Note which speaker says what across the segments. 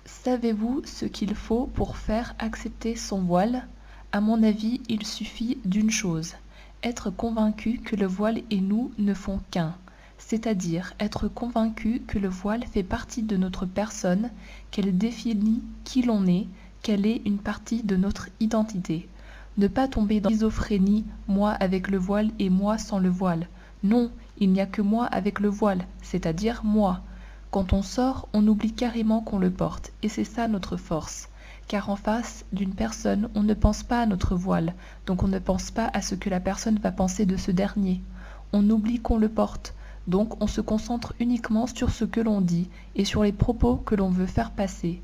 Speaker 1: Savez-vous ce qu'il faut pour faire accepter son voile? À mon avis, il suffit d'une chose: être convaincu que le voile et nous ne font qu'un, c'est-à-dire être convaincu que le voile fait partie de notre personne, qu'elle définit qui l'on est, qu'elle est une partie de notre identité. Ne pas tomber dans la schizophrénie, moi avec le voile et moi sans le voile. Non, il n'y a que moi avec le voile, c'est-à-dire moi. Quand on sort, on oublie carrément qu'on le porte, et c'est ça notre force. Car en face d'une personne, on ne pense pas à notre voile, donc on ne pense pas à ce que la personne va penser de ce dernier. On oublie qu'on le porte, donc on se concentre uniquement sur ce que l'on dit et sur les propos que l'on veut faire passer.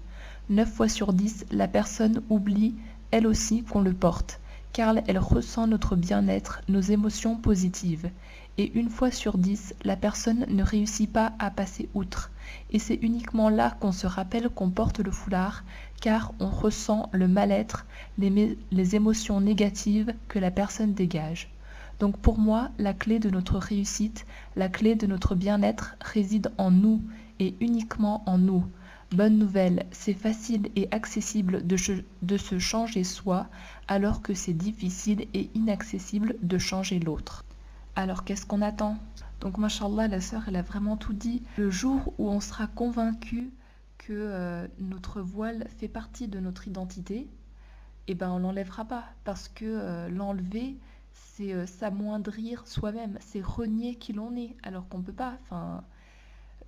Speaker 1: 9 fois sur 10, la personne oublie, elle aussi, qu'on le porte, car elle ressent notre bien-être, nos émotions positives. Et 1 fois sur 10, la personne ne réussit pas à passer outre. Et c'est uniquement là qu'on se rappelle qu'on porte le foulard, car on ressent le mal-être, les émotions négatives que la personne dégage. Donc pour moi, la clé de notre réussite, la clé de notre bien-être réside en nous et uniquement en nous. Bonne nouvelle, c'est facile et accessible de se changer soi, alors que c'est difficile et inaccessible de changer l'autre. Alors qu'est-ce qu'on attend? Donc mashallah, la sœur, elle a vraiment tout dit. Le jour où on sera convaincu que notre voile fait partie de notre identité, eh ben on l'enlèvera pas, parce que l'enlever, c'est s'amoindrir soi-même, c'est renier qui l'on est, alors qu'on peut pas. Enfin,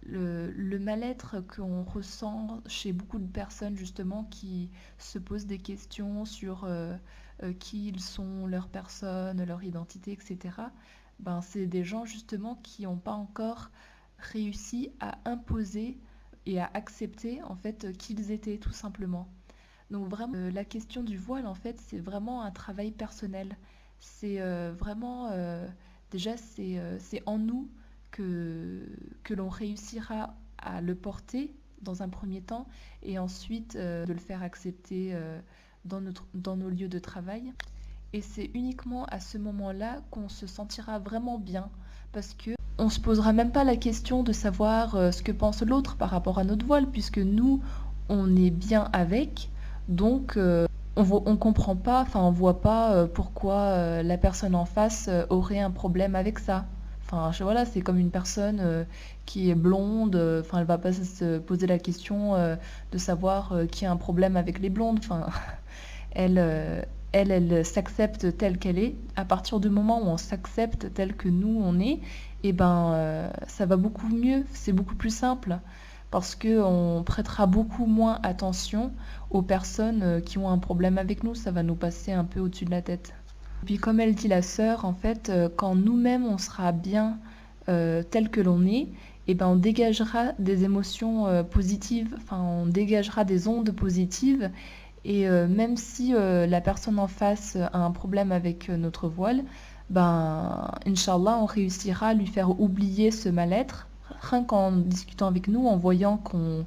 Speaker 1: le mal-être qu'on ressent chez beaucoup de personnes justement qui se posent des questions sur qui ils sont, leur personne, leur identité, etc. Ben, c'est des gens justement qui n'ont pas encore réussi à imposer et à accepter en fait qu'ils étaient tout simplement. Donc vraiment, la question du voile en fait c'est vraiment un travail personnel. C'est vraiment déjà c'est en nous que l'on réussira à le porter dans un premier temps et ensuite de le faire accepter dans nos lieux de travail. Et c'est uniquement à ce moment-là qu'on se sentira vraiment bien parce que on se posera même pas la question de savoir ce que pense l'autre par rapport à notre voile puisque nous, on est bien avec. Donc on comprend pas, enfin on voit pas pourquoi la personne en face aurait un problème avec ça. Enfin, voilà, c'est comme une personne qui est blonde, enfin, elle va pas se poser la question de savoir qui a un problème avec les blondes. Enfin, elle, elle s'accepte telle qu'elle est. À partir du moment où on s'accepte tel que nous on est, et ben, ça va beaucoup mieux, c'est beaucoup plus simple, parce qu'on prêtera beaucoup moins attention aux personnes qui ont un problème avec nous. Ça va nous passer un peu au-dessus de la tête. Puis comme elle dit la sœur, en fait, quand nous-mêmes on sera bien tel que l'on est, et ben on dégagera des émotions positives, enfin on dégagera des ondes positives. Et même si la personne en face a un problème avec notre voile, ben Inch'Allah, on réussira à lui faire oublier ce mal-être, rien qu'en discutant avec nous, en voyant qu'on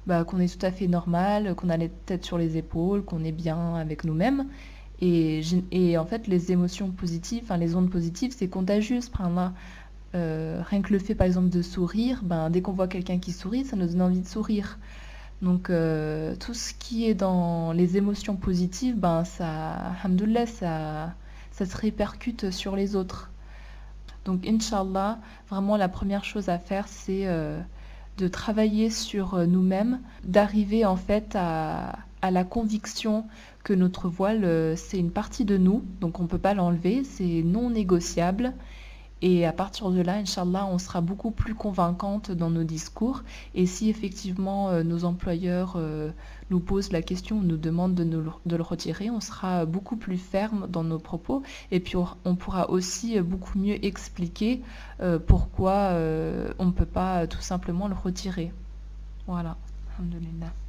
Speaker 1: est tout à fait normal, qu'on a la tête sur les épaules, qu'on est bien avec nous-mêmes. Et en fait, les émotions positives, enfin, les ondes positives, c'est contagieux. Rien que le fait, par exemple, de sourire, ben, dès qu'on voit quelqu'un qui sourit, ça nous donne envie de sourire. Donc, tout ce qui est dans les émotions positives, ben, ça, alhamdoulilah, ça se répercute sur les autres. Donc, Inch'Allah, vraiment, la première chose à faire, c'est de travailler sur nous-mêmes, d'arriver en fait à la conviction que notre voile, c'est une partie de nous, donc on ne peut pas l'enlever, c'est non négociable. Et à partir de là, Inch'Allah, on sera beaucoup plus convaincante dans nos discours. Et si effectivement nos employeurs nous posent la question, nous demandent de le retirer, on sera beaucoup plus ferme dans nos propos. Et puis on pourra aussi beaucoup mieux expliquer pourquoi on ne peut pas tout simplement le retirer. Voilà. Alhamdulillah.